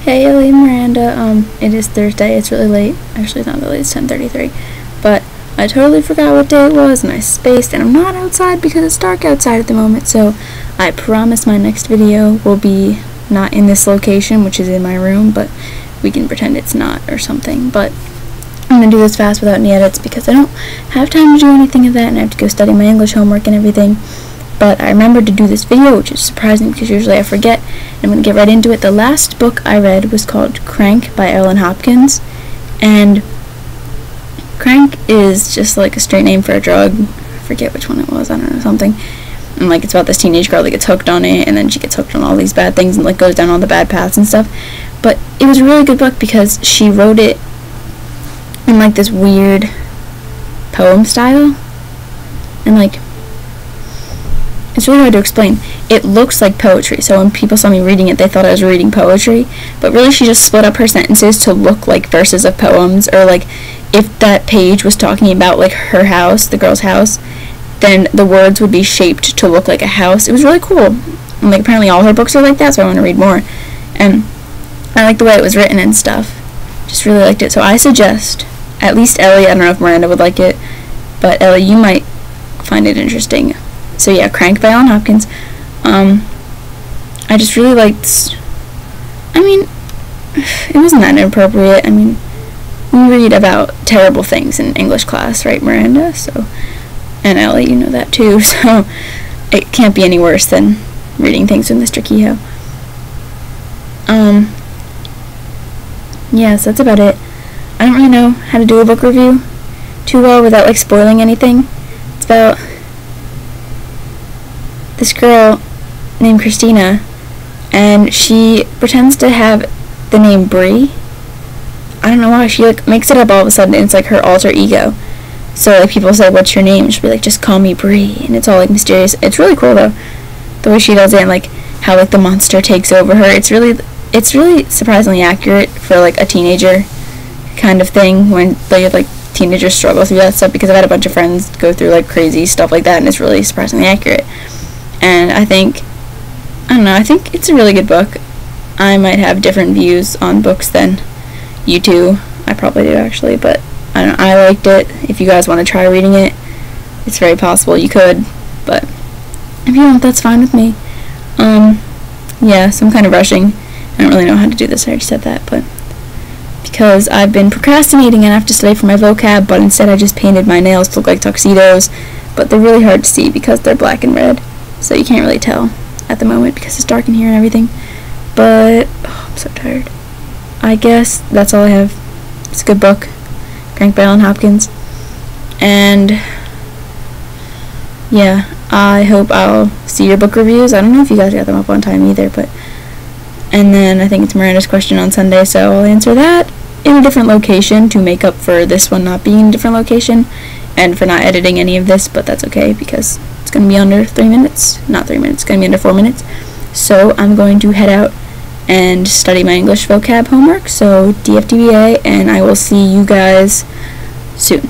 Hey Ellie and Miranda, it is Thursday, it's really late. Actually, it's not really late, it's 10:33. But I totally forgot what day it was, and I spaced, and I'm not outside because it's dark outside at the moment, so I promise my next video will be not in this location, which is in my room, but we can pretend it's not or something. But I'm going to do this fast without any edits because I don't have time to do anything of that, and I have to go study my English homework and everything. But I remembered to do this video, which is surprising because usually I forget. I'm going to get right into it. The last book I read was called Crank by Hopkins, and Crank is just like a straight name for a drug. I forget which one it was, I don't know, something. And like it's about this teenage girl that gets hooked on it, and then she gets hooked on all these bad things and like goes down all the bad paths and stuff. But it was a really good book because she wrote it in like this weird poem style, and like it's really hard to explain. It looks like poetry, so when people saw me reading it, they thought I was reading poetry, but really she just split up her sentences to look like verses of poems, or like if that page was talking about like her house, the girl's house, then the words would be shaped to look like a house. It was really cool, and like apparently all her books are like that, so I want to read more, and I like the way it was written and stuff. Just really liked it, so I suggest, at least Ellie, I don't know if Miranda would like it, but Ellie, you might find it interesting. So yeah, Crank by Hopkins. I just really liked, I mean, it wasn't that inappropriate. I mean, we read about terrible things in English class, right, Miranda? So, and Ellie, you know that too, so it can't be any worse than reading things with Mr. Kehoe. Yeah, so that's about it. I don't really know how to do a book review too well without like spoiling anything. It's about this girl named Christina, and she pretends to have the name Bree. I don't know why. She like makes it up all of a sudden, and it's like her alter ego. So like people say, "What's your name?" She'll be like, "Just call me Bree," and it's all like mysterious. It's really cool though, the way she does it, and like how like the monster takes over her. It's really surprisingly accurate for like a teenager kind of thing, when like teenagers struggle through that stuff, because I've had a bunch of friends go through like crazy stuff like that, and it's really surprisingly accurate. And I think it's a really good book. I might have different views on books than you two. I probably do actually, but I don't know, I liked it. If you guys want to try reading it, it's very possible you could, but if you don't, that's fine with me. Yeah, so I'm kind of rushing. I don't really know how to do this, I already said that, but because I've been procrastinating and I have to study for my vocab, but instead I just painted my nails to look like tuxedos, but they're really hard to see because they're black and red, so you can't really tell at the moment because it's dark in here and everything. But I'm so tired. I guess that's all I have. It's a good book, Crank by Hopkins, and yeah, I hope I'll see your book reviews. I don't know if you guys got them up on time either, but and then I think it's Miranda's question on Sunday, so I'll answer that in a different location to make up for this one not being in a different location and for not editing any of this, but that's okay because it's going to be under 3 minutes. Not 3 minutes, it's going to be under 4 minutes. So I'm going to head out and study my English vocab homework, so DFTBA, and I will see you guys soon.